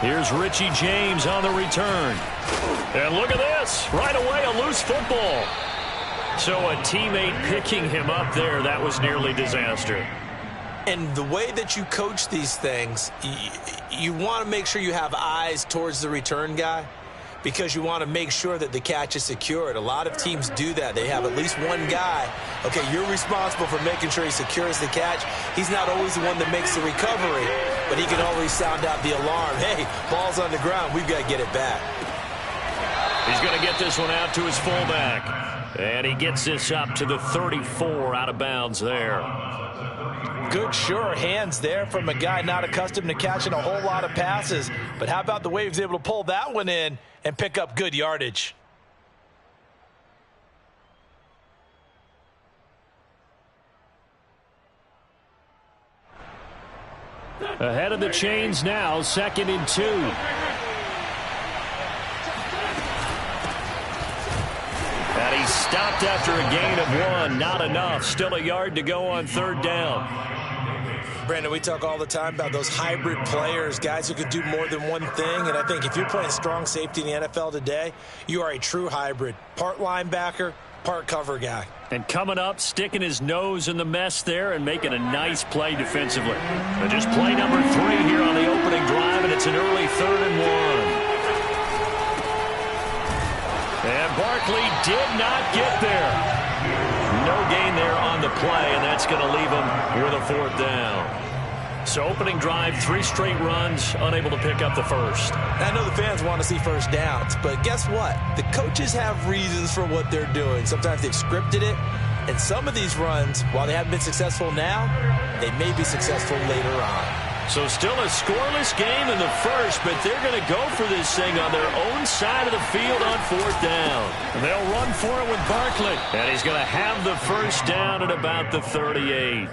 Here's Richie James on the return. And look at this. Right away, a loose football. So a teammate picking him up there, that was nearly disaster. And the way that you coach these things, you want to make sure you have eyes towards the return guy because you want to make sure that the catch is secured. A lot of teams do that. They have at least one guy. Okay, you're responsible for making sure he secures the catch. He's not always the one that makes the recovery, but he can always sound out the alarm. Hey, ball's on the ground. We've got to get it back. He's going to get this one out to his fullback. And he gets this up to the 34 out of bounds there. Good, sure hands there from a guy not accustomed to catching a whole lot of passes. But how about the way he was able to pull that one in and pick up good yardage? Ahead of the chains now, 2nd and 2. And he's stopped after a gain of 1. Not enough. Still a yard to go on 3rd down. Brandon, we talk all the time about those hybrid players, guys who could do more than one thing. And I think if you're playing strong safety in the NFL today, you are a true hybrid. Part linebacker, part cover guy. And coming up, sticking his nose in the mess there and making a nice play defensively. But just play number 3 here on the opening drive, and it's an early 3rd and 1. And Barkley did not get there. No gain there on the play, and that's going to leave him with a 4th down. So opening drive, 3 straight runs, unable to pick up the first. I know the fans want to see first downs, but guess what? The coaches have reasons for what they're doing. Sometimes they've scripted it, and some of these runs, while they haven't been successful now, they may be successful later on. So still a scoreless game in the first, but they're going to go for this thing on their own side of the field on 4th down. And they'll run for it with Barkley. And he's going to have the first down at about the 38.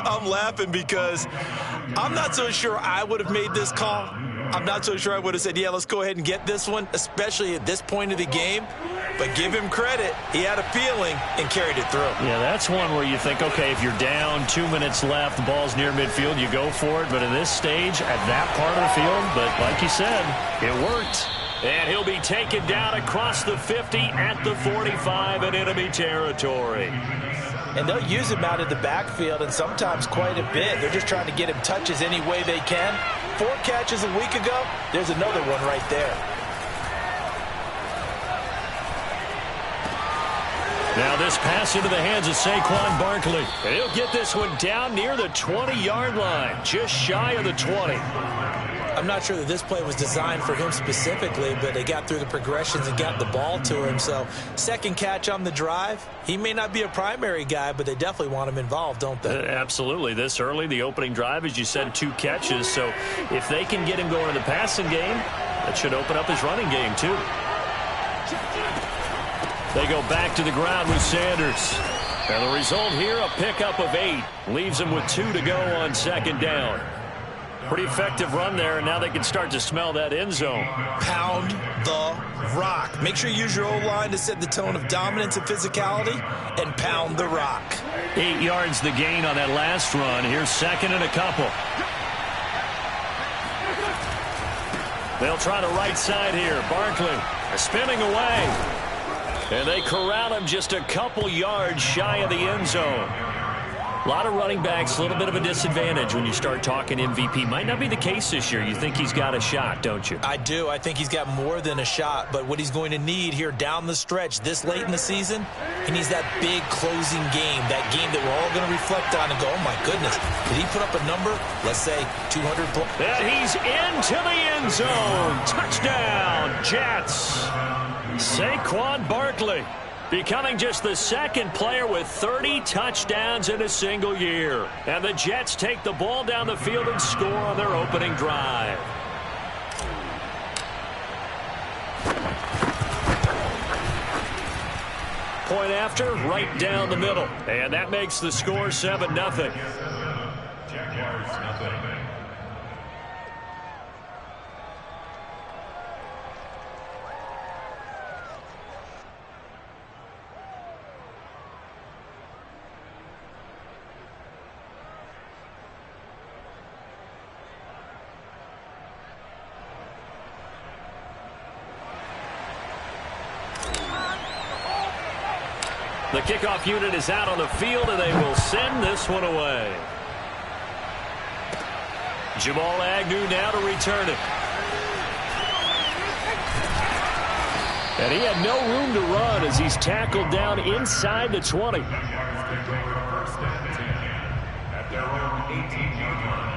I'm laughing because I'm not so sure I would have made this call. I'm not so sure I would have said, yeah, let's go ahead and get this one, especially at this point of the game. But give him credit. He had a feeling and carried it through. Yeah, that's one where you think, okay, if you're down, 2 minutes left, the ball's near midfield, you go for it. But in this stage, at that part of the field, but like you said, it worked. And he'll be taken down across the 50 at the 45 in enemy territory. And they'll use him out of the backfield, and sometimes quite a bit. They're just trying to get him touches any way they can. 4 catches a week ago, there's another one right there. Now this pass into the hands of Saquon Barkley. And he'll get this one down near the 20-yard line, just shy of the 20. I'm not sure that this play was designed for him specifically, but they got through the progressions and got the ball to him. So 2nd catch on the drive. He may not be a primary guy, but they definitely want him involved, don't they? Absolutely. This early, the opening drive, as you said, 2 catches. So if they can get him going in the passing game, that should open up his running game too. They go back to the ground with Sanders. And the result here, a pickup of 8. Leaves him with 2 to go on 2nd down. Pretty effective run there, and now they can start to smell that end zone. Pound the rock. Make sure you use your O-line to set the tone of dominance and physicality, and pound the rock. 8 yards the gain on that last run. Here's 2nd and a couple. They'll try the right side here. Barkley spinning away. And they corral him just a couple yards shy of the end zone. A lot of running backs, a little bit of a disadvantage when you start talking MVP. Might not be the case this year. You think he's got a shot, don't you? I do. I think he's got more than a shot. But what he's going to need here down the stretch this late in the season, he needs that big closing game, that game that we're all going to reflect on and go, oh, my goodness, did he put up a number, let's say 200 points? And he's into the end zone. Touchdown, Jets. Saquon Barkley becoming just the 2nd player with 30 touchdowns in a single year. And the Jets take the ball down the field and score on their opening drive. Point after, right down the middle. And that makes the score 7-0. Jaguars, nothing. The kickoff unit is out on the field, and they will send this one away. Jamal Agnew now to return it. And he had no room to run as he's tackled down inside the 20. At their own 18-yard line.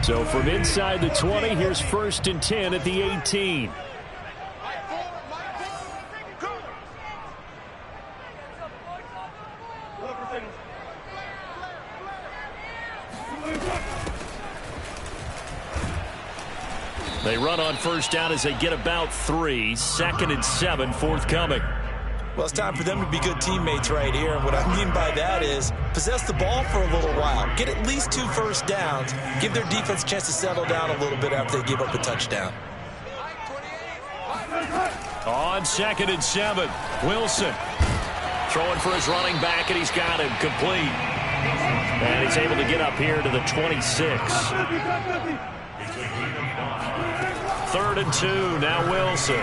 So from inside the 20, here's 1st and 10 at the 18. They run on 1st down as they get about 3. 2nd and 7 forthcoming. Well, it's time for them to be good teammates right here. And what I mean by that is possess the ball for a little while. Get at least 2 first downs. Give their defense a chance to settle down a little bit after they give up a touchdown. On 2nd and 7, Wilson throwing for his running back, and he's got him complete. And he's able to get up here to the 26. 3rd and 2, now Wilson.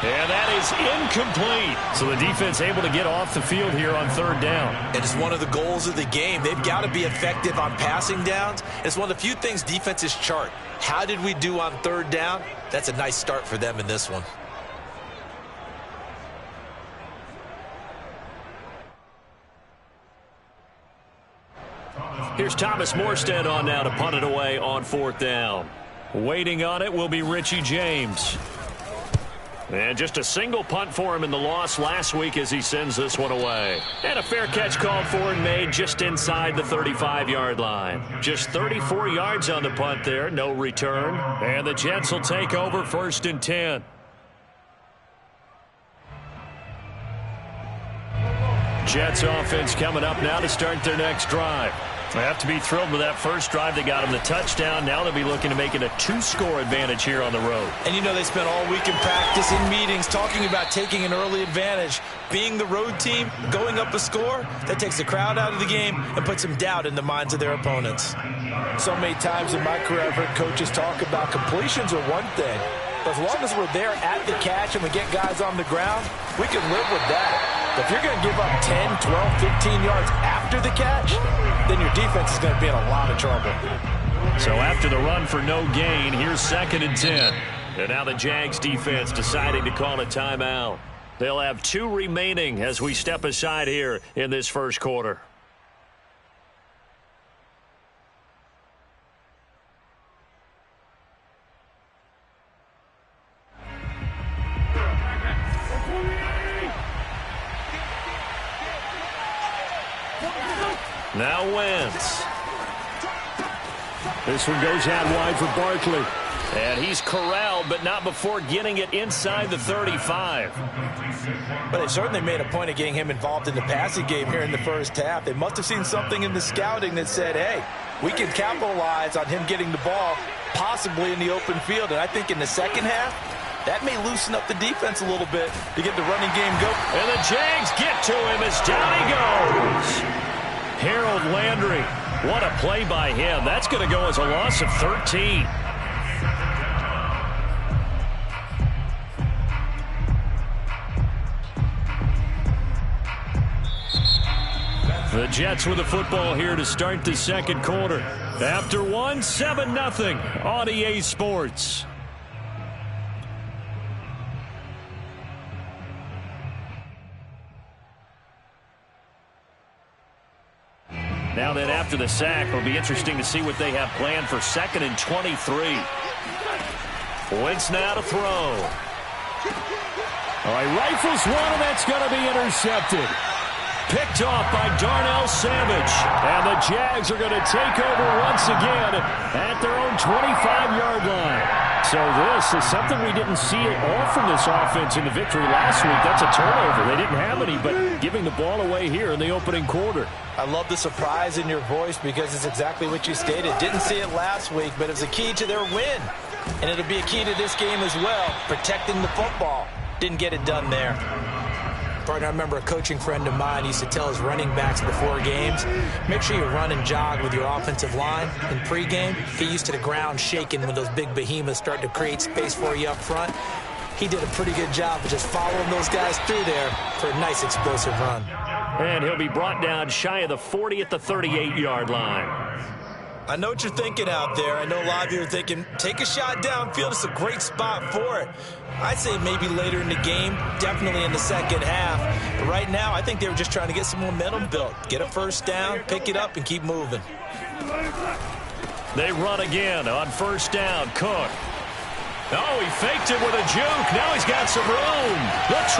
And that is incomplete. So the defense able to get off the field here on 3rd down. It is one of the goals of the game. They've got to be effective on passing downs. It's one of the few things defenses chart. How did we do on 3rd down? That's a nice start for them in this one. Here's Thomas Morstead on now to punt it away on 4th down. Waiting on it will be Richie James. And just a single punt for him in the loss last week as he sends this one away. And a fair catch called for and made just inside the 35-yard line. Just 34 yards on the punt there, no return. And the Jets will take over 1st and 10. Jets offense coming up now to start their next drive. They have to be thrilled with that first drive. They got them the touchdown. Now they'll be looking to make it a 2-score advantage here on the road. And you know they spent all week in practice, in meetings, talking about taking an early advantage. Being the road team, going up a score, that takes the crowd out of the game and puts some doubt in the minds of their opponents. So many times in my career I've heard coaches talk about completions are one thing. But as long as we're there at the catch and we get guys on the ground, we can live with that. But if you're going to give up 10, 12, 15 yards after the catch, then your defense is going to be in a lot of trouble. So after the run for no gain, here's 2nd and 10. And now the Jags defense deciding to call a timeout. They'll have 2 remaining as we step aside here in this first quarter. Now Wentz. This one goes out wide for Barkley. And he's corralled, but not before getting it inside the 35. But they certainly made a point of getting him involved in the passing game here in the first half. They must have seen something in the scouting that said, hey, we can capitalize on him getting the ball, possibly in the open field. And I think in the second half, that may loosen up the defense a little bit to get the running game going. And the Jags get to him as down he goes. Harold Landry, what a play by him. That's going to go as a loss of 13. The Jets with the football here to start the second quarter. After one, 7-0 on EA Sports. Now then, after the sack, it'll be interesting to see what they have planned for 2nd and 23. Wentz now to throw. All right, rifles one, and that's going to be intercepted. Picked off by Darnell Savage. And the Jags are going to take over once again at their own 25-yard line. So this is something we didn't see at all from this offense in the victory last week. That's a turnover. They didn't have any, but giving the ball away here in the opening quarter. I love the surprise in your voice because it's exactly what you stated. Didn't see it last week, but it was a key to their win. And it'll be a key to this game as well, protecting the football. Didn't get it done there. Partner, I remember a coaching friend of mine used to tell his running backs before games, make sure you run and jog with your offensive line in pregame. Get used to the ground shaking when those big behemoths start to create space for you up front. He did a pretty good job of just following those guys through there for a nice explosive run. And he'll be brought down shy of the 40 at the 38-yard line. I know what you're thinking out there. I know a lot of you are thinking, take a shot downfield. It's a great spot for it. I'd say maybe later in the game, definitely in the second half. But right now, I think they were just trying to get some momentum built. Get a first down, pick it up, and keep moving. They run again on first down. Cook. Oh, he faked it with a juke. Now he's got some room. The 20.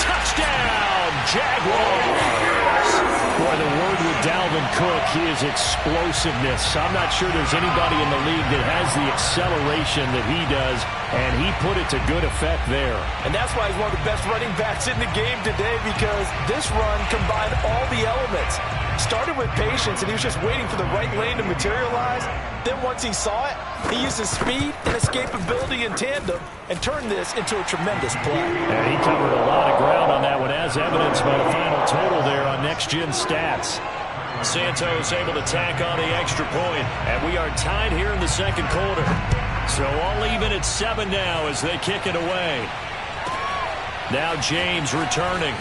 Touchdown, Jaguars. Boy, the word with Dalvin Cook, he is explosiveness. I'm not sure there's anybody in the league that has the acceleration that he does, and he put it to good effect there. And that's why he's one of the best running backs in the game today, because this run combined all the elements. Started with patience, and he was just waiting for the right lane to materialize. Then once he saw it, he used his speed and escapability in tandem and turned this into a tremendous play. And he covered a lot of ground on that one, as evidenced by the final total there on Next Gen Stats. Santos able to tack on the extra point, and we are tied here in the second quarter. So all even at 7 now as they kick it away. Now James returning.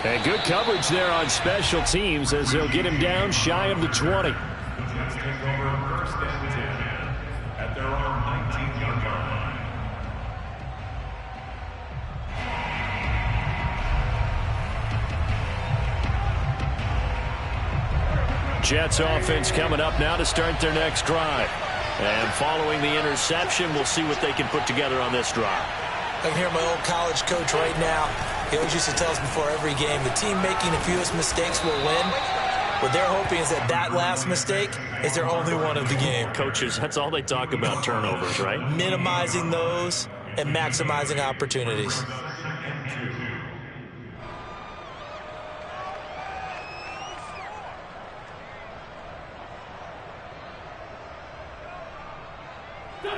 And good coverage there on special teams as they'll get him down shy of the 20. At their own 19-yard line. Jets offense coming up now to start their next drive. And following the interception, we'll see what they can put together on this drive. I can hear my old college coach right now. He always used to tell us before every game, the team making the fewest mistakes will win. What they're hoping is that that last mistake is their only one of the game. Coaches, that's all they talk about, turnovers, right? Minimizing those and maximizing opportunities.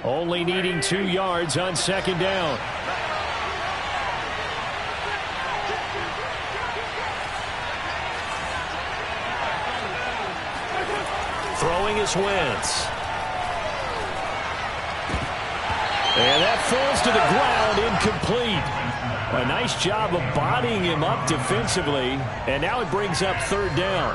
Only needing 2 yards on second down. Throwing is Wentz. And that falls to the ground, incomplete. A nice job of bodying him up defensively, and now it brings up third down.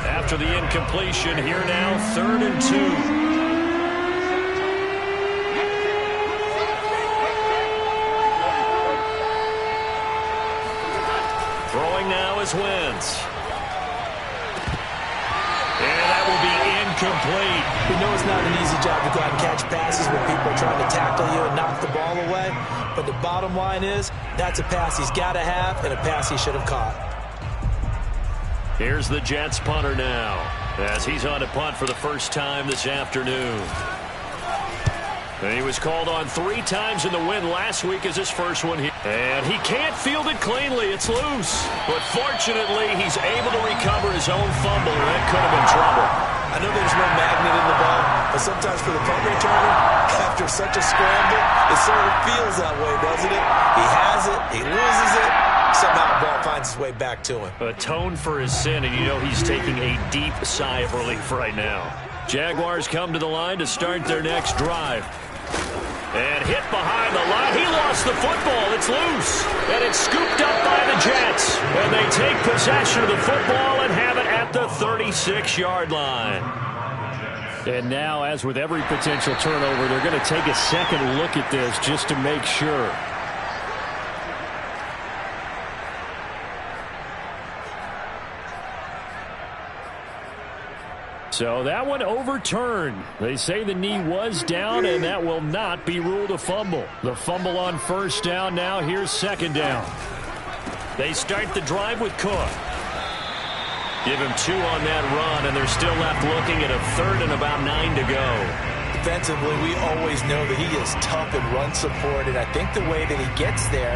After the incompletion, here now, 3rd and 2. Throwing now is Wentz. And that will be incomplete. We know it's not an easy job to go out and catch passes when people are trying to tackle you and knock the ball away. But the bottom line is, that's a pass he's got to have and a pass he should have caught. Here's the Jets punter now, as he's on to punt for the first time this afternoon. And he was called on 3 times in the win last week as his first one here. And he can't field it cleanly. It's loose. But fortunately, he's able to recover his own fumble, or that could have been trouble. I know there's no magnet in the ball, but sometimes for the punt returner, after such a scramble, it sort of feels that way, doesn't it? He has it, he loses it, somehow the ball finds its way back to him. Atone for his sin, and you know he's taking a deep sigh of relief right now. Jaguars come to the line to start their next drive. And hit behind the line. He lost the football. It's loose. And it's scooped up by the Jets. And they take possession of the football and have it at the 36-yard line. And now, as with every potential turnover, they're going to take a second look at this just to make sure. So that one overturned. They say the knee was down, and that will not be ruled a fumble. The fumble on first down. Now here's second down. They start the drive with Cook. Give him 2 on that run, and they're still left looking at a 3rd and about 9 to go. Defensively, we always know that he is tough in run support, and I think the way that he gets there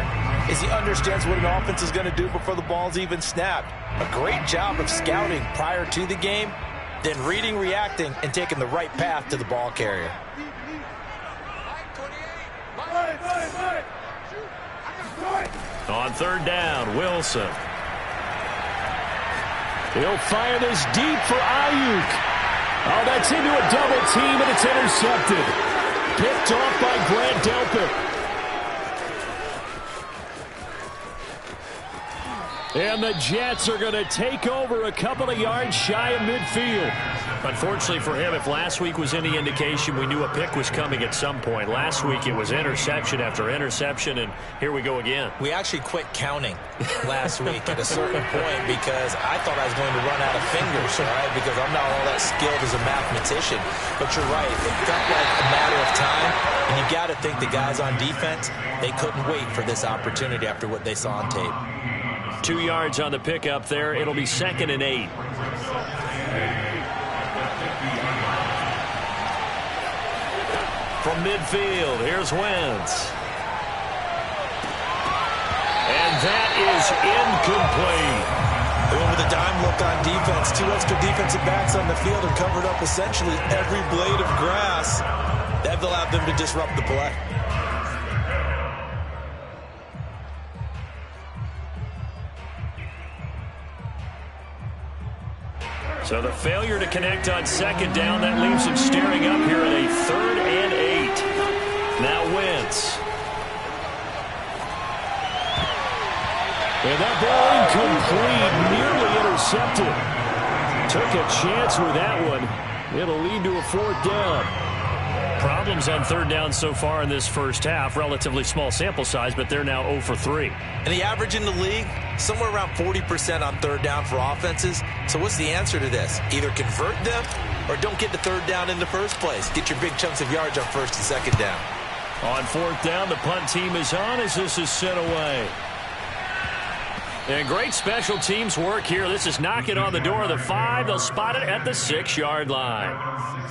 is he understands what an offense is going to do before the ball's even snapped. A great job of scouting prior to the game, then reading, reacting, and taking the right path to the ball carrier. On 3rd down, Wilson. He'll fire this deep for Ayuk. Oh, that's into a double team, and it's intercepted. Picked off by Grant Delpit. And the Jets are going to take over a couple of yards shy of midfield. Unfortunately for him, if last week was any indication, we knew a pick was coming at some point. Last week it was interception after interception, and here we go again. We actually quit counting last week at a certain point because I thought I was going to run out of fingers, all right, because I'm not all that skilled as a mathematician. But you're right, it felt like a matter of time, and you got to think the guys on defense, they couldn't wait for this opportunity after what they saw on tape. 2 yards on the pickup there. It'll be 2nd and 8. From midfield, here's Wentz. And that is incomplete. They went with a dime look on defense. 2 extra defensive backs on the field and covered up essentially every blade of grass. That allowed them to disrupt the play. So the failure to connect on 2nd down, that leaves him staring up here at a 3rd and 8. Now Wentz. And that ball incomplete, nearly intercepted. Took a chance with that one. It'll lead to a 4th down. Problems on 3rd down so far in this first half. Relatively small sample size, but they're now 0 for 3. And the average in the league, somewhere around 40% on 3rd down for offenses. So what's the answer to this? Either convert them or don't get the 3rd down in the first place. Get your big chunks of yards on 1st and 2nd down. On 4th down, the punt team is on as this is sent away. And great special teams work here. This is knocking on the door of the 5. They'll spot it at the 6-yard line.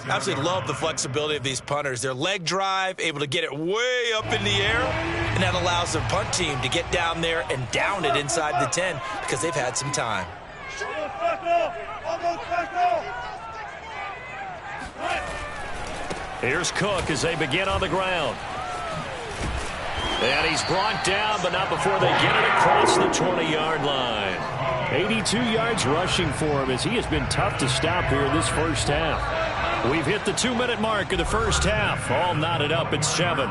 Absolutely love the flexibility of these punters. Their leg drive, able to get it way up in the air, and that allows the punt team to get down there and down it inside the 10 because they've had some time. Here's Cook as they begin on the ground. And he's brought down, but not before they get it across the 20-yard line. 82 yards rushing for him as he has been tough to stop here in this first half. We've hit the 2-minute mark of the first half. All knotted up at 7.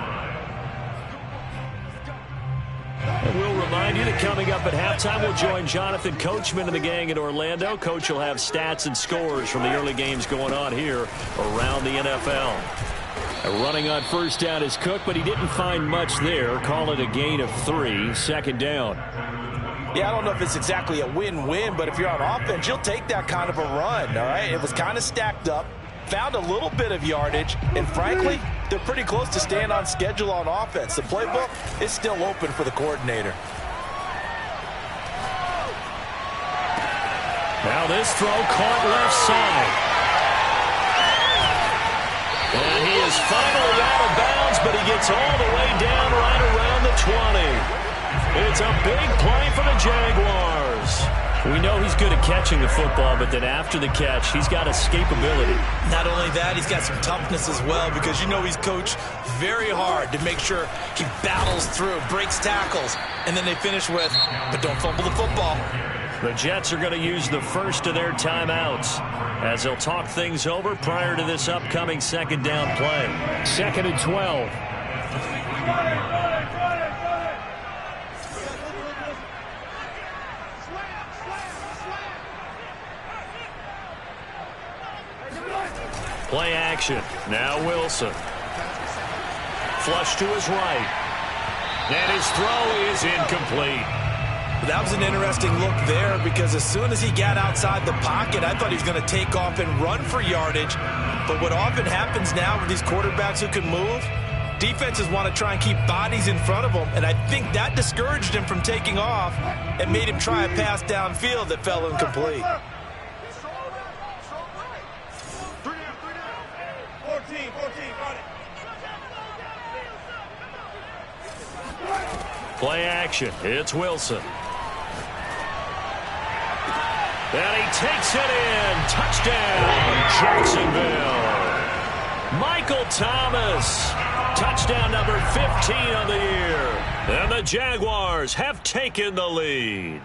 And we'll remind you that coming up at halftime, we'll join Jonathan Coachman and the gang in Orlando. Coach will have stats and scores from the early games going on here around the NFL. Running on 1st down is Cook, but he didn't find much there. Call it a gain of 3, 2nd down. Yeah, I don't know if it's exactly a win-win, but if you're on offense, you'll take that kind of a run, all right? It was kind of stacked up, found a little bit of yardage, and frankly, they're pretty close to staying on schedule on offense. The playbook is still open for the coordinator. Now this throw caught left side. And he is finally out of bounds, but he gets all the way down right around the 20. It's a big play for the Jaguars. We know he's good at catching the football, but then after the catch, he's got escapability. Not only that, he's got some toughness as well because you know he's coached very hard to make sure he battles through, breaks tackles, and then they finish with, but don't fumble the football. The Jets are going to use the first of their timeouts as they'll talk things over prior to this upcoming 2nd down play. 2nd and 12. Play action. Now Wilson. Flush to his right. And his throw is incomplete. That was an interesting look there because as soon as he got outside the pocket, I thought he was going to take off and run for yardage. But what often happens now with these quarterbacks who can move, defenses want to try and keep bodies in front of them, and I think that discouraged him from taking off and made him try a pass downfield that fell incomplete. Play action. It's Wilson. And he takes it in. Touchdown, Jacksonville. Michael Thomas. Touchdown number 15 on the year. And the Jaguars have taken the lead.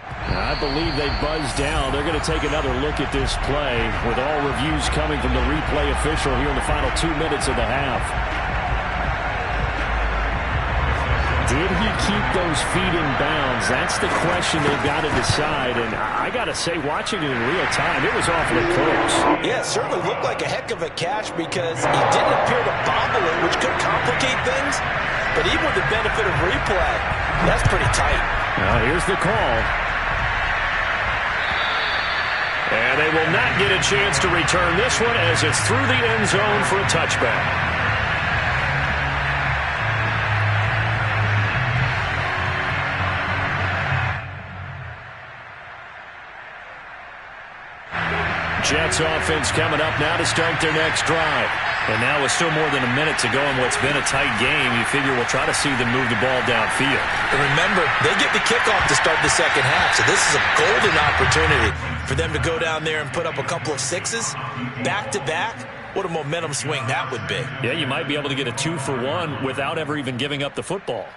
I believe they buzzed down. They're going to take another look at this play with all reviews coming from the replay official here in the final 2 minutes of the half. Did he keep those feet in bounds? That's the question they've got to decide. And I got to say, watching it in real time, it was awfully close. Yeah, it certainly looked like a heck of a catch because he didn't appear to bobble it, which could complicate things. But even with the benefit of replay, that's pretty tight. Now here's the call. And they will not get a chance to return this one as it's through the end zone for a touchback. Jets offense coming up now to start their next drive. And now with still more than a minute to go in what's been a tight game, you figure we'll try to see them move the ball downfield. And remember, they get the kickoff to start the second half, so this is a golden opportunity for them to go down there and put up a couple of sixes back-to-back. What a momentum swing that would be. Yeah, you might be able to get a 2-for-1 without ever even giving up the football.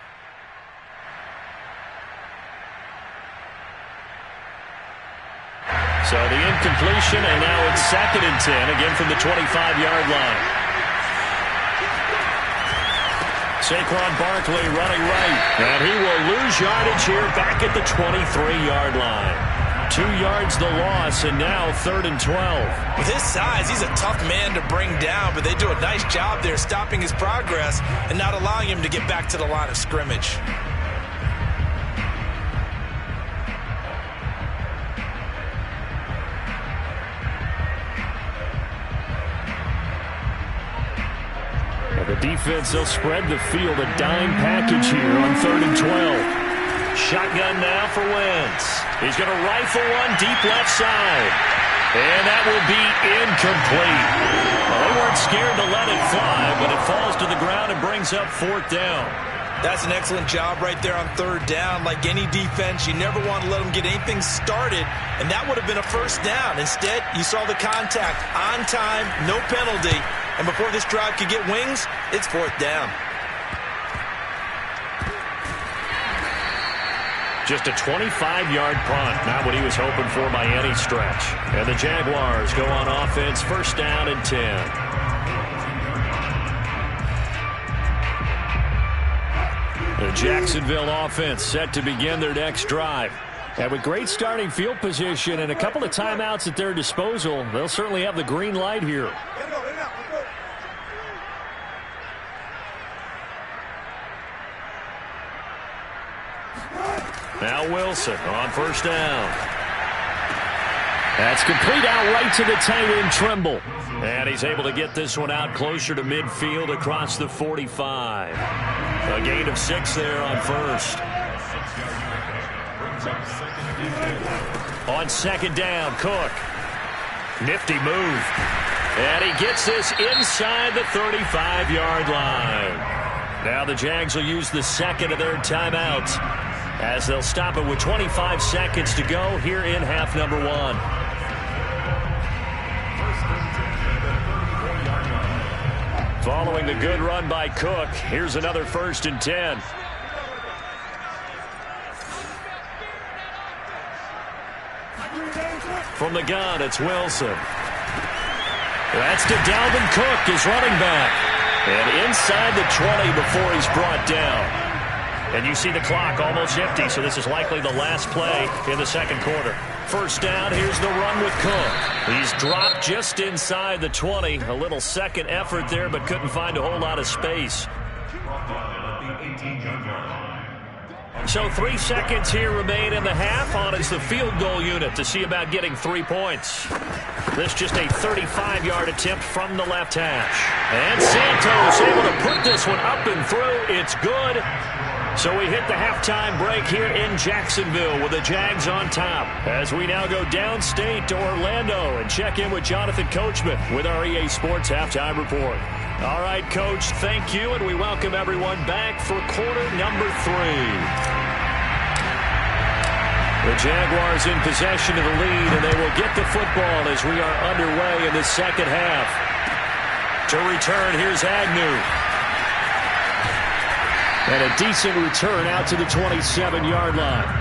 So the incompletion, and now it's 2nd and 10, again from the 25-yard line. Saquon Barkley running right, and he will lose yardage here back at the 23-yard line. 2 yards the loss, and now 3rd and 12. With his size, he's a tough man to bring down, but they do a nice job there stopping his progress and not allowing him to get back to the line of scrimmage. The defense, they'll spread the field, a dime package here on 3rd and 12. Shotgun now for Wentz. He's going to rifle one deep left side. And that will be incomplete. Well, they weren't scared to let it fly, but it falls to the ground and brings up 4th down. That's an excellent job right there on 3rd down. Like any defense, you never want to let them get anything started, and that would have been a 1st down. Instead, you saw the contact on time, no penalty. And before this drive could get wings, it's 4th down. Just a 25-yard punt, not what he was hoping for by any stretch. And the Jaguars go on offense, 1st down and 10. The Jacksonville offense set to begin their next drive. And with great starting field position and a couple of timeouts at their disposal, they'll certainly have the green light here. Now Wilson on 1st down. That's complete out right to the tight end, Trimble. And he's able to get this one out closer to midfield across the 45. A gain of 6 there on 1st. On 2nd down, Cook. Nifty move. And he gets this inside the 35-yard line. Now the Jags will use the 2nd of their timeouts as they'll stop it with 25 seconds to go here in half number 1. Following the good run by Cook, here's another 1st and 10. From the gun, it's Wilson. That's to Dalvin Cook, his running back. And inside the 20 before he's brought down. And you see the clock almost empty, so this is likely the last play in the 2nd quarter. 1st down, here's the run with Cook. He's dropped just inside the 20. A little second effort there, but couldn't find a whole lot of space. So 3 seconds here remain in the half on as the field goal unit to see about getting 3 points. This just a 35-yard attempt from the left hash. And Santos able to put this one up and through. It's good. So we hit the halftime break here in Jacksonville with the Jags on top. As we now go downstate to Orlando and check in with Jonathan Coachman with our EA Sports Halftime Report. All right, Coach, thank you, and we welcome everyone back for quarter number 3. The Jaguars in possession of the lead, and they will get the football as we are underway in the second half. To return, here's Agnew. And a decent return out to the 27-yard line.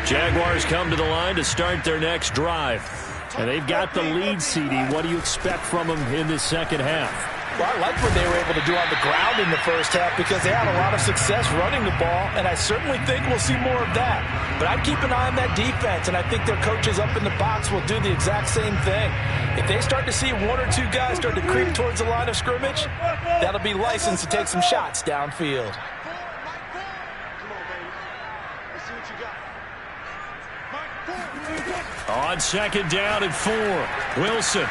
Jaguars come to the line to start their next drive. And they've got the lead, CD. What do you expect from them in this second half? Well, I like what they were able to do on the ground in the first half because they had a lot of success running the ball, and I certainly think we'll see more of that. But I'd keep an eye on that defense, and I think their coaches up in the box will do the exact same thing. If they start to see 1 or 2 guys start to creep towards the line of scrimmage, that'll be licensed to take some shots downfield. On second down and 4, Wilson.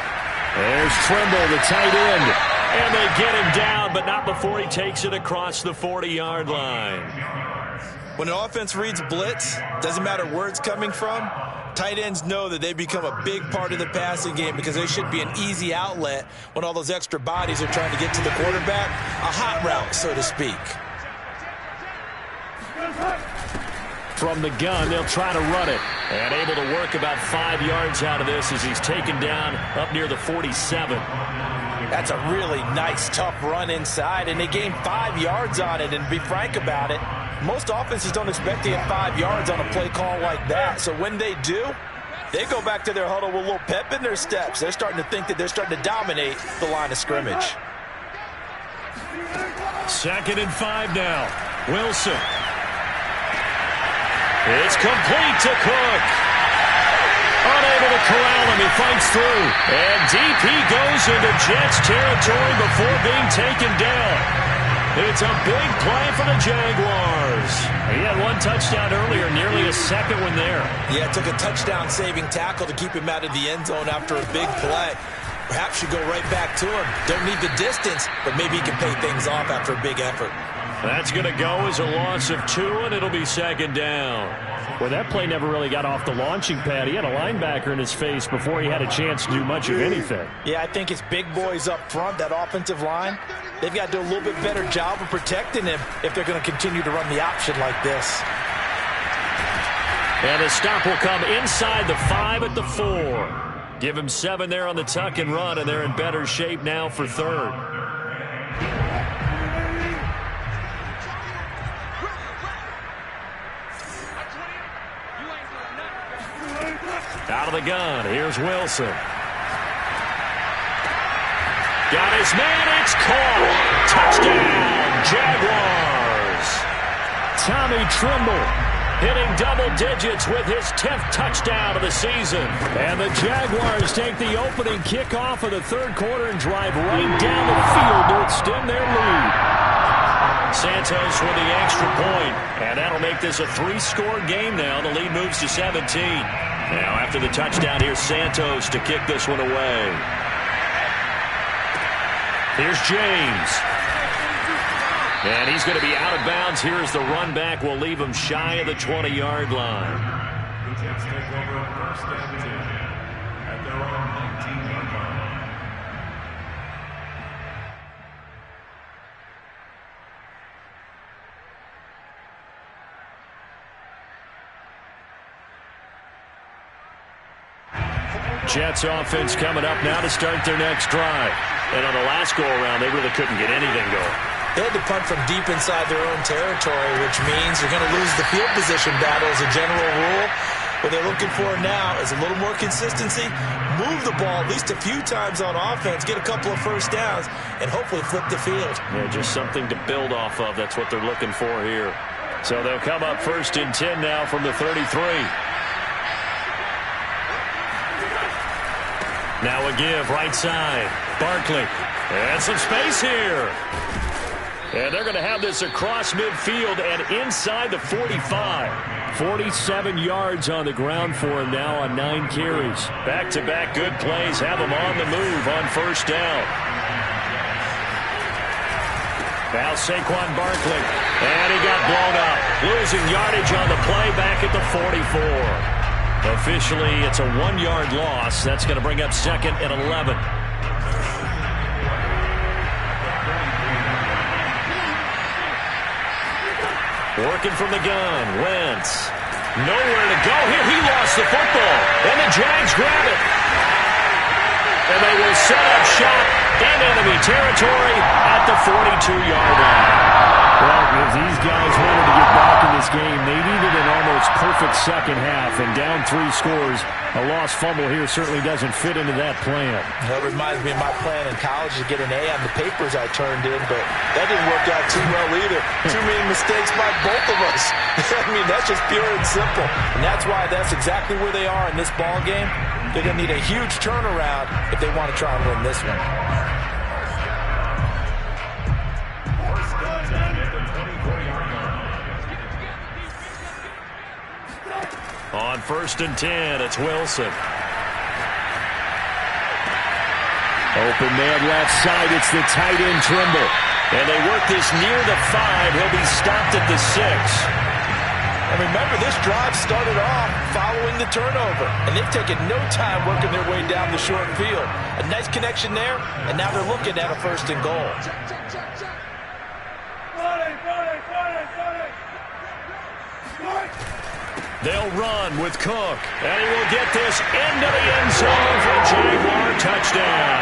There's Trimble, the tight end. And they get him down, but not before he takes it across the 40-yard line. When an offense reads blitz, doesn't matter where it's coming from, tight ends know that they become a big part of the passing game because they should be an easy outlet when all those extra bodies are trying to get to the quarterback. A hot route, so to speak. From the gun, they'll try to run it. And able to work about 5 yards out of this as he's taken down up near the 47. That's a really nice, tough run inside, and they gained 5 yards on it. And to be frank about it, most offenses don't expect to get 5 yards on a play call like that. So when they do, they go back to their huddle with a little pep in their steps. They're starting to think that they're starting to dominate the line of scrimmage. 2nd and 5 now. Wilson. It's complete to Cook. Unable to corral him. He fights through. And deep he goes into Jets territory before being taken down. It's a big play for the Jaguars. He had 1 touchdown earlier, nearly a second one there. Yeah, it took a touchdown-saving tackle to keep him out of the end zone after a big play. Perhaps you go right back to him. Don't need the distance, but maybe he can pay things off after a big effort. That's going to go as a loss of 2, and it'll be 2nd down. Well, that play never really got off the launching pad. He had a linebacker in his face before he had a chance to do much of anything. Yeah, I think it's big boys up front, that offensive line. They've got to do a little bit better job of protecting him if they're going to continue to run the option like this. And the stop will come inside the 5 at the 4. Give him 7 there on the tuck and run, and they're in better shape now for 3rd. Out of the gun, here's Wilson. Got his man, it's caught. Touchdown, Jaguars. Tommy Trimble hitting double digits with his 10th touchdown of the season. And the Jaguars take the opening kickoff of the 3rd quarter and drive right down the field to extend their lead. Santos with the extra point, and that'll make this a 3-score game now. The lead moves to 17. Now after the touchdown, here's Santos to kick this one away. Here's James. And he's going to be out of bounds here as the run back will leave him shy of the 20-yard line. The Jets take over 1st and 10 at their own 19-yard line. Jets offense coming up now to start their next drive. And on the last go-around, they really couldn't get anything going. They had to punt from deep inside their own territory, which means you're going to lose the field position battle as a general rule. What they're looking for now is a little more consistency, move the ball at least a few times on offense, get a couple of first downs, and hopefully flip the field. Yeah, just something to build off of. That's what they're looking for here. So they'll come up 1st and 10 now from the 33. Now a give, right side. Barkley. And some space here. And they're going to have this across midfield and inside the 45. 47 yards on the ground for him now on 9 carries. Back-to-back good plays have him on the move on first down. Now Saquon Barkley, and he got blown up. Losing yardage on the play back at the 44. Officially, it's a 1-yard loss. That's going to bring up 2nd and 11. Working from the gun, Wentz. Nowhere to go here. He lost the football, and the Jags grab it. And they will set up shop in enemy territory at the 42-yard line. Well, if these guys wanted to get back in this game, they needed an almost perfect second half, and down 3 scores. A lost fumble here certainly doesn't fit into that plan. That reminds me of my plan in college to get an A on the papers I turned in, but that didn't work out too well either. Too many mistakes by both of us. I mean, that's just pure and simple. And that's why that's exactly where they are in this ball game. They're going to need a huge turnaround if they want to try and win this one. On 1st and 10, it's Wilson. Open man left side. It's the tight end Trimble. And they work this near the 5. He'll be stopped at the 6. And remember, this drive started off following the turnover. And they've taken no time working their way down the short field. A nice connection there, and now they're looking at a 1st and goal. They'll run with Cook. And he will get this into the end zone for a Jaguar touchdown.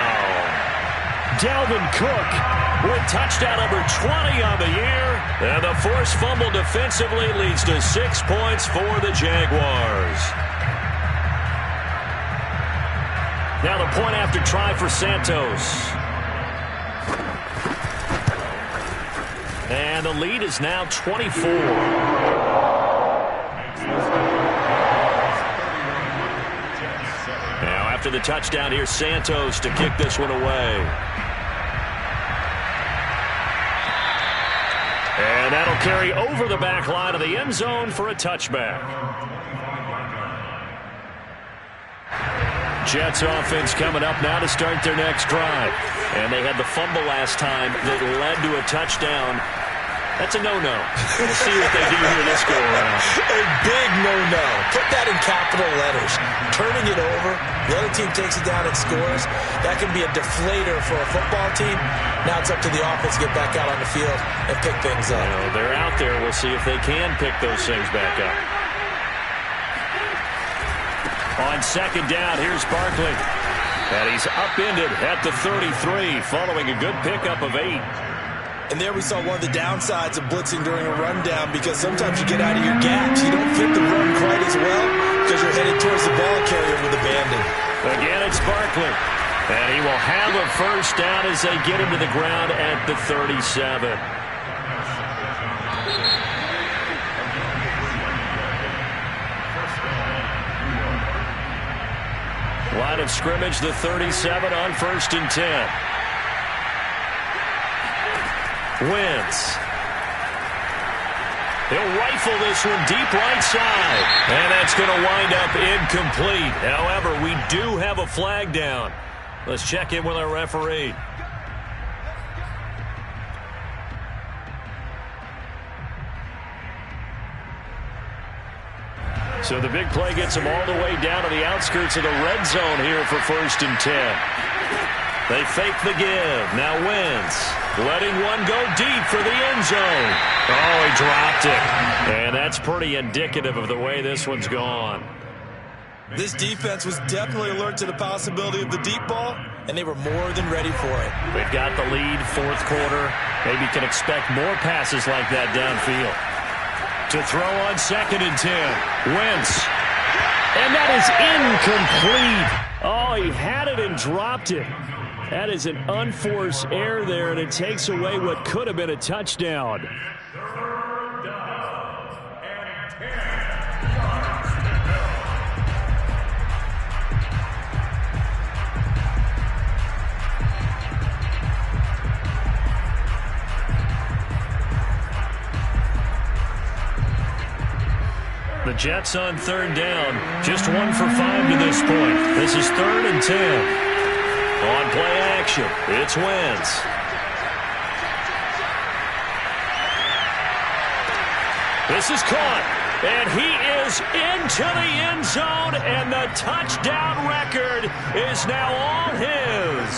Dalvin Cook with touchdown number 20 on the year. And the forced fumble defensively leads to 6 points for the Jaguars. Now the point after try for Santos. And the lead is now 24. Now after the touchdown, here's Santos to kick this one away. And that'll carry over the back line of the end zone for a touchback. Jets offense coming up now to start their next drive. And they had the fumble last time that led to a touchdown. That's a no-no. We'll see what they do here this go around. A big no-no. Put that in capital letters. Turning it over, the other team takes it down and scores. That can be a deflator for a football team. Now it's up to the offense to get back out on the field and pick things up. You know, they're out there. We'll see if they can pick those things back up. On 2nd down, here's Barkley. And he's upended at the 33 following a good pickup of 8. And there we saw one of the downsides of blitzing during a rundown, because sometimes you get out of your gaps. You don't fit the run quite as well because you're headed towards the ball carrier with abandon. Again, it's Barkley. And he will have a 1st down as they get him to the ground at the 37. Line of scrimmage, the 37 on 1st and 10. Wentz. He'll rifle this one deep right side. And that's going to wind up incomplete. However, we do have a flag down. Let's check in with our referee. So the big play gets them all the way down to the outskirts of the red zone here for 1st and 10. They fake the give. Now Wentz letting one go deep for the end zone. Oh, he dropped it. And that's pretty indicative of the way this one's gone. This defense was definitely alert to the possibility of the deep ball, and they were more than ready for it. We've got the lead, 4th quarter. Maybe can expect more passes like that downfield. To throw on 2nd and 10. Wentz. And that is incomplete. Oh, he had it and dropped it. That is an unforced error there, and it takes away what could have been a touchdown. The Jets on third down. Just 1 for 5 to this point. This is 3rd and 10. On play action, it's Wentz. This is caught, and he is into the end zone, and the touchdown record is now all his.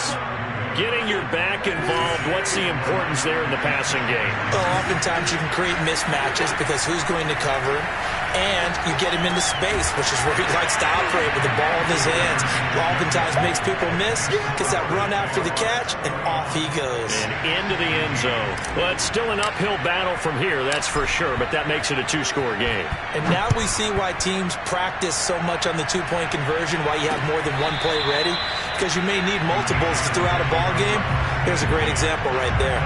Getting your back involved, what's the importance there in the passing game? Well, oftentimes you can create mismatches because who's going to cover him? And you get him into space, which is where he likes to operate with the ball in his hands. Oftentimes makes people miss, gets that run after the catch, and off he goes. And into the end zone. Well, it's still an uphill battle from here, that's for sure, but that makes it a 2-score game. And now we see why teams practice so much on the 2-point conversion, why you have more than one play ready, because you may need multiples to throw out a ball game. Here's a great example right there.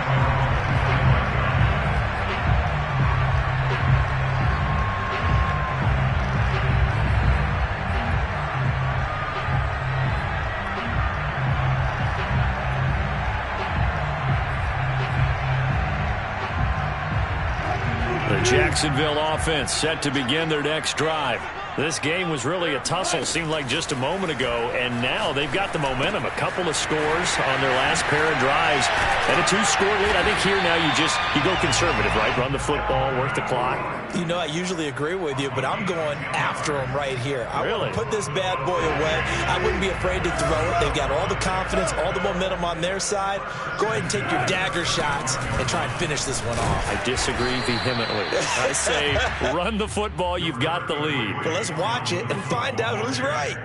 The Jacksonville offense set to begin their next drive. This game was really a tussle, seemed like just a moment ago, and now they've got the momentum. A couple of scores on their last pair of drives, and a 2-score lead. I think here now you go conservative, right? Run the football, work the clock. You know, I usually agree with you, but I'm going after them right here. I want to put this bad boy away. I wouldn't be afraid to throw it. They've got all the confidence, all the momentum on their side. Go ahead and take your dagger shots and try and finish this one off. I disagree vehemently. I say run the football. You've got the lead. Well, let's watch it and find out who's right.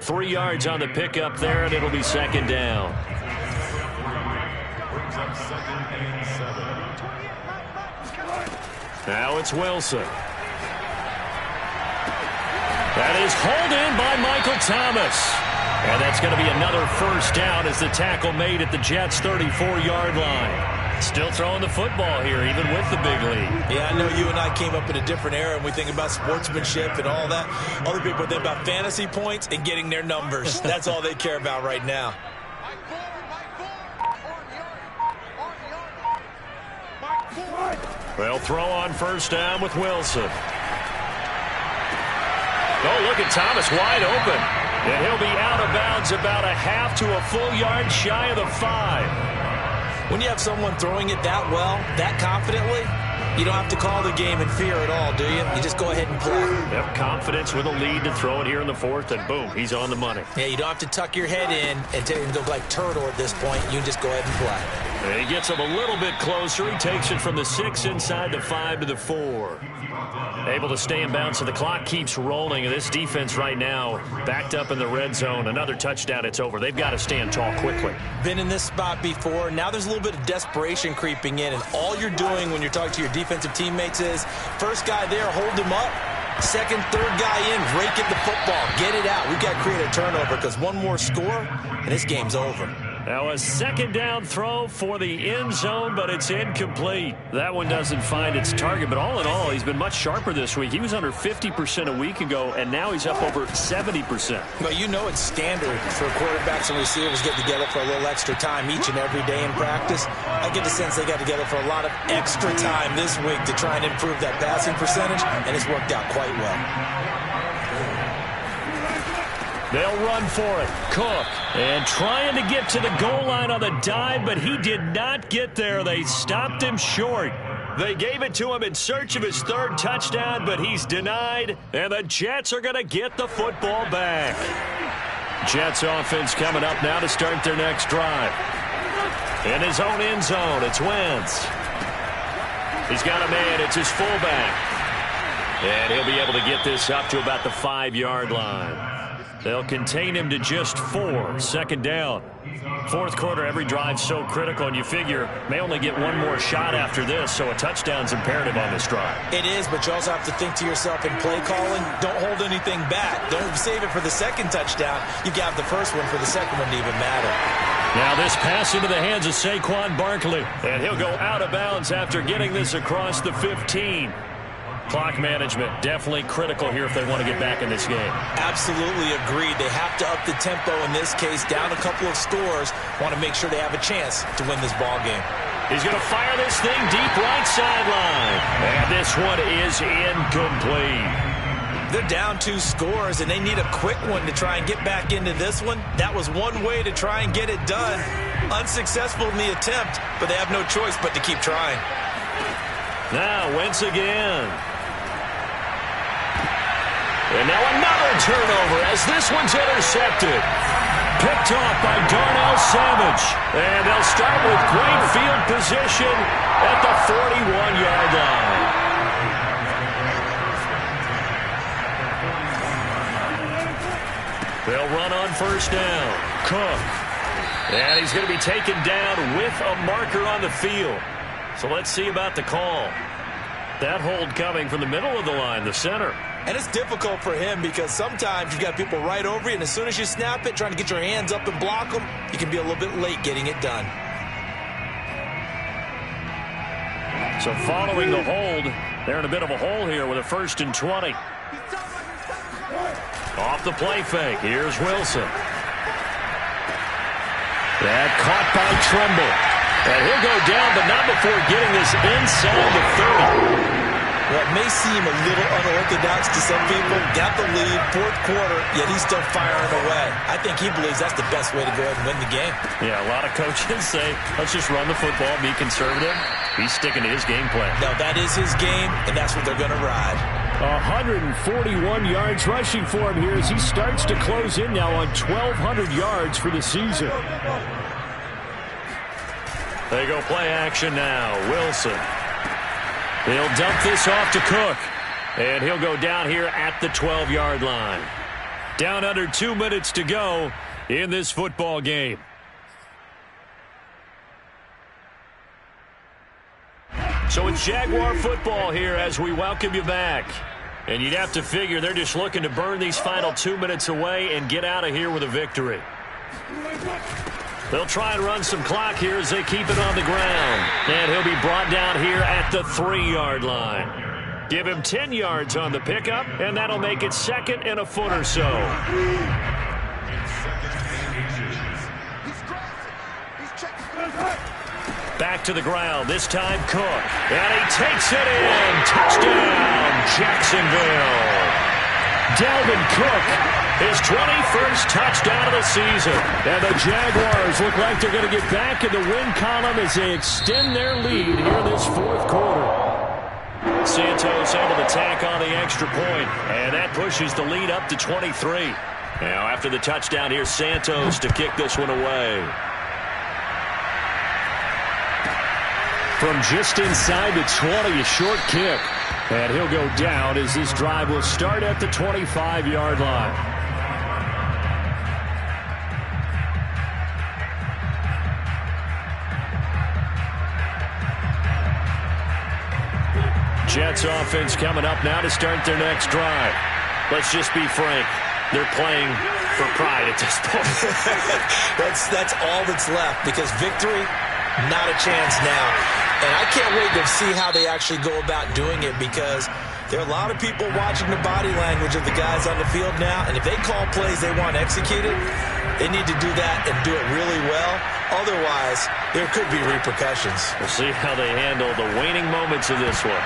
3 yards on the pickup there, and it'll be 2nd down. Brings up 2nd and 7. Now it's Wilson. That is hauled in by Michael Thomas. And that's going to be another 1st down as the tackle made at the Jets' 34-yard line. Still throwing the football here, even with the big lead. Yeah, I know you and I came up in a different era, and we think about sportsmanship and all that. Other people think about fantasy points and getting their numbers. That's all they care about right now. They'll throw on 1st down with Wilson. Oh, look at Thomas wide open. And he'll be out of bounds about a half to a full yard shy of the 5. When you have someone throwing it that well, that confidently, you don't have to call the game in fear at all, do you? You just go ahead and play. Have confidence with a lead to throw it here in the 4th, and boom, he's on the money. Yeah, you don't have to tuck your head in and look like turtle at this point. You can just go ahead and play. And he gets him a little bit closer. He takes it from the 6 inside the 5 to the 4. Able to stay in bounds, so the clock keeps rolling. And this defense right now backed up in the red zone. Another touchdown, it's over. They've got to stand tall quickly. Been in this spot before. Now there's a little bit of desperation creeping in. And all you're doing when you're talking to your defensive teammates is, first guy there, hold him up. Second, third guy in, rake at the football. Get it out. We've got to create a turnover because one more score, and this game's over. Now a 2nd down throw for the end zone, but it's incomplete. That one doesn't find its target, but all in all, he's been much sharper this week. He was under 50% a week ago, and now he's up over 70%. Well, you know it's standard for quarterbacks and receivers getting together for a little extra time each and every day in practice. I get the sense they got together for a lot of extra time this week to try and improve that passing percentage, and it's worked out quite well. They'll run for it. Cook. And trying to get to the goal line on the dive, but he did not get there. They stopped him short. They gave it to him in search of his 3rd touchdown, but he's denied. And the Jets are going to get the football back. Jets offense coming up now to start their next drive. In his own end zone, it's Wentz. He's got a man. It's his fullback. And he'll be able to get this up to about the 5-yard line. They'll contain him to just 4. 2nd down. 4th quarter, every drive's so critical, and you figure may only get one more shot after this, so a touchdown's imperative on this drive. It is, but you also have to think to yourself in play calling, don't hold anything back. Don't save it for the 2nd touchdown. You got the 1st one for the 2nd one to even matter. Now this pass into the hands of Saquon Barkley, and he'll go out of bounds after getting this across the 15. Clock management definitely critical here if they want to get back in this game. Absolutely agreed. They have to up the tempo in this case, down a couple of scores. Want to make sure they have a chance to win this ball game. He's going to fire this thing deep right sideline. And this one is incomplete. They're down 2 scores, and they need a quick one to try and get back into this one. That was one way to try and get it done. Unsuccessful in the attempt, but they have no choice but to keep trying. Now, Wentz again. And now another turnover as this one's intercepted. Picked off by Darnell Savage. And they'll start with great field position at the 41-yard line. They'll run on first down. Cook. And he's going to be taken down with a marker on the field. So let's see about the call. That hold coming from the middle of the line, the center. And it's difficult for him because sometimes you've got people right over you, and as soon as you snap it, trying to get your hands up and block them, you can be a little bit late getting it done. So following the hold, they're in a bit of a hole here with a 1st and 20. Off the play fake. Here's Wilson. That caught by Tremble. And he'll go down, but not before getting this inside the 30. Well, it may seem a little unorthodox to some people. Got the lead, 4th quarter, yet he's still firing away. I think he believes that's the best way to go ahead and win the game. Yeah, a lot of coaches say, let's just run the football, be conservative. He's sticking to his game plan. No, that is his game, and that's what they're going to ride. 141 yards rushing for him here as he starts to close in now on 1,200 yards for the season. They go play action now. Wilson. He'll dump this off to Cook. And he'll go down here at the 12-yard line. Down under 2 minutes to go in this football game. So it's Jaguar football here as we welcome you back. And you'd have to figure they're just looking to burn these final 2 minutes away and get out of here with a victory. They'll try and run some clock here as they keep it on the ground. And he'll be brought down here at the 3-yard line. Give him 10 yards on the pickup, and that'll make it 2nd and a foot or so. Back to the ground, this time Cook. And he takes it in. Touchdown, Jacksonville. Dalvin Cook. His 21st touchdown of the season. And the Jaguars look like they're going to get back in the win column as they extend their lead here in this 4th quarter. Santos able to tack on the extra point, and that pushes the lead up to 23. Now after the touchdown, here's Santos to kick this one away. From just inside the 20, a short kick. And he'll go down as this drive will start at the 25-yard line. Jets offense coming up now to start their next drive. Let's just be frank. They're playing for pride at this point. That's all that's left because victory, not a chance now. And I can't wait to see how they actually go about doing it because there are a lot of people watching the body language of the guys on the field now. And if they call plays they want executed, they need to do that and do it really well. Otherwise, there could be repercussions. We'll see how they handle the waning moments of this one.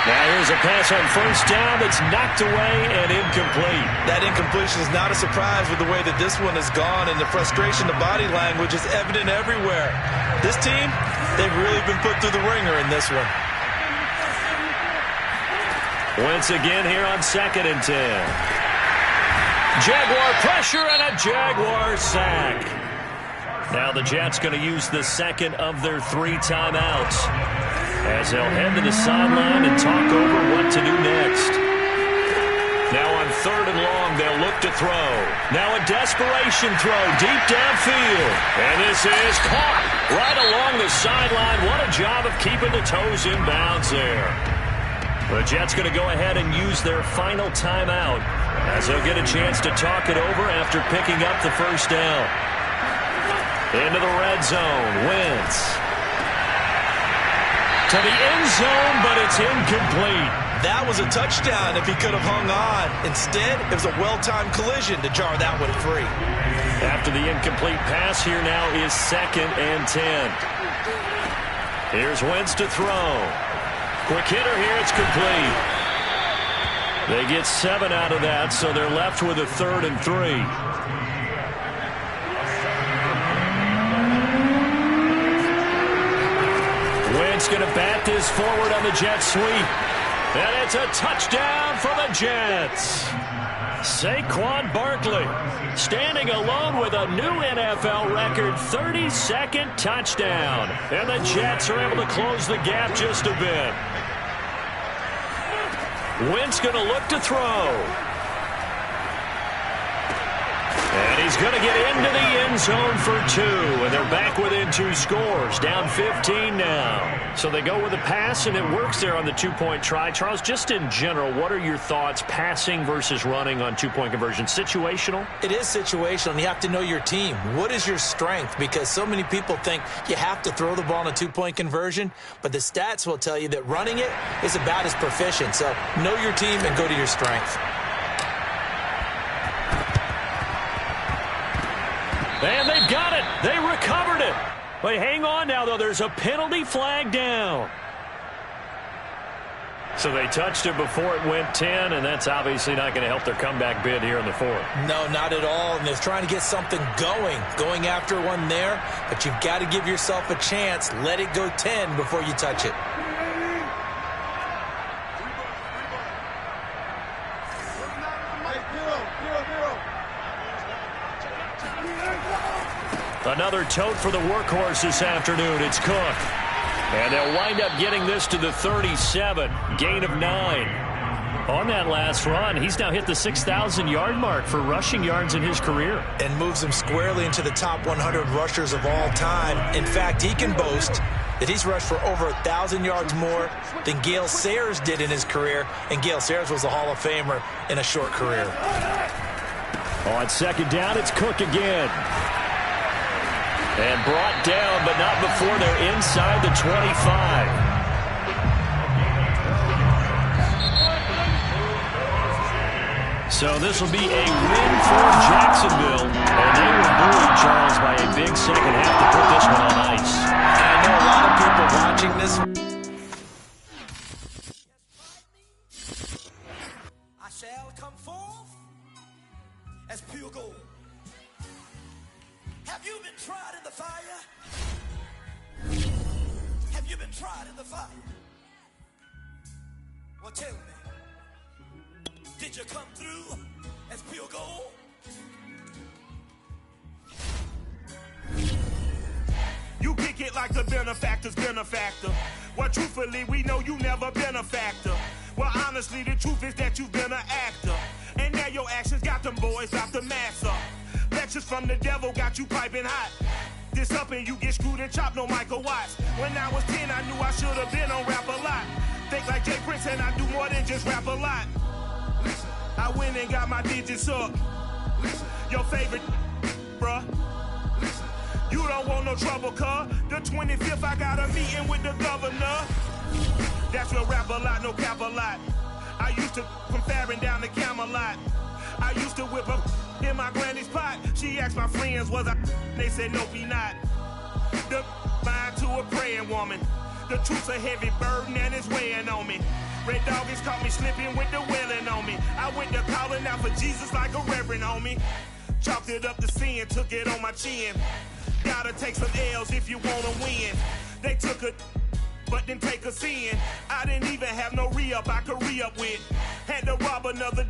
Now here's a pass on first down that's knocked away and incomplete. That incompletion is not a surprise with the way that this one has gone, and the frustration, the body language is evident everywhere. This team, they've really been put through the ringer in this one. Once again here on 2nd and 10. Jaguar pressure and a Jaguar sack. Now the Jets going to use the 2nd of their 3 timeouts as they'll head to the sideline and talk over what to do next. Now on 3rd and long, they'll look to throw. Now a desperation throw deep downfield. And this is caught right along the sideline. What a job of keeping the toes in bounds there. The Jets going to go ahead and use their final timeout as they'll get a chance to talk it over after picking up the first down. Into the red zone, Wentz. To the end zone, but it's incomplete. That was a touchdown if he could have hung on. Instead, it was a well-timed collision to jar that one free. After the incomplete pass, here now is 2nd and 10. Here's Wentz to throw. Quick hitter here, it's complete. They get 7 out of that, so they're left with a 3rd and 3. Wentz going to bat this forward on the jet sweep. And it's a touchdown for the Jets. Saquon Barkley standing alone with a new NFL record 32nd touchdown. And the Jets are able to close the gap just a bit. Wentz going to look to throw. And he's going to get into the end zone for 2. And they're back within 2 scores. Down 15 now. So they go with a pass, and it works there on the 2-point try. Charles, just in general, what are your thoughts passing versus running on 2-point conversion? Situational? It is situational, and you have to know your team. What is your strength? Because so many people think you have to throw the ball in a 2-point conversion, but the stats will tell you that running it is about as proficient. So know your team and go to your strength. And they've got it. They recovered it. But hang on now, though. There's a penalty flag down. So they touched it before it went 10, and that's obviously not going to help their comeback bid here in the 4th. No, not at all. And they're trying to get something going after one there. But you've got to give yourself a chance. Let it go 10 before you touch it. Another tote for the workhorse this afternoon. It's Cook. And they'll wind up getting this to the 37. Gain of 9. On that last run, he's now hit the 6,000-yard mark for rushing yards in his career. And moves him squarely into the top 100 rushers of all time. In fact, he can boast that he's rushed for over 1,000 yards more than Gale Sayers did in his career. And Gale Sayers was a Hall of Famer in a short career. On 2nd down, it's Cook again. And brought down, but not before they're inside the 25. So this will be a win for Jacksonville. And they were buoyed, Charles, by a big second half to put this one on ice. And I know a lot of people watching this. I shall come forth as pure gold. Have you been tried in the fire? Have you been tried in the fire? Well, tell me, did you come through as pure gold? You kick it like the benefactor's benefactor. Well, truthfully, we know you never been a factor. Well, honestly, the truth is that you've been an actor. And now your actions got them boys out the mass up. Lectures from the devil got you piping hot. This up and you get screwed and chopped, no Michael Watts. When I was 10, I knew I should have been on rap a lot. Think like Jay Prince and I do more than just rap a lot. I went and got my digits up. Your favorite, bruh. You don't want no trouble, cuz. The 25th, I got a meeting with the governor. That's real rap a lot, no cap a lot. I used to from Farron down to Camelot. I used to whip up in my granny's pot. She asked my friends, was I? They said, nope, he not. The mind to a praying woman. The truth's a heavy burden and it's weighing on me. Red Doggies caught me slipping with the wailing on me. I went to calling out for Jesus like a reverend homie. Chalked it up to sin, took it on my chin. Gotta take some L's if you wanna win. They took a but didn't take a sin. I didn't even have no re-up I could re-up with. Had to rob another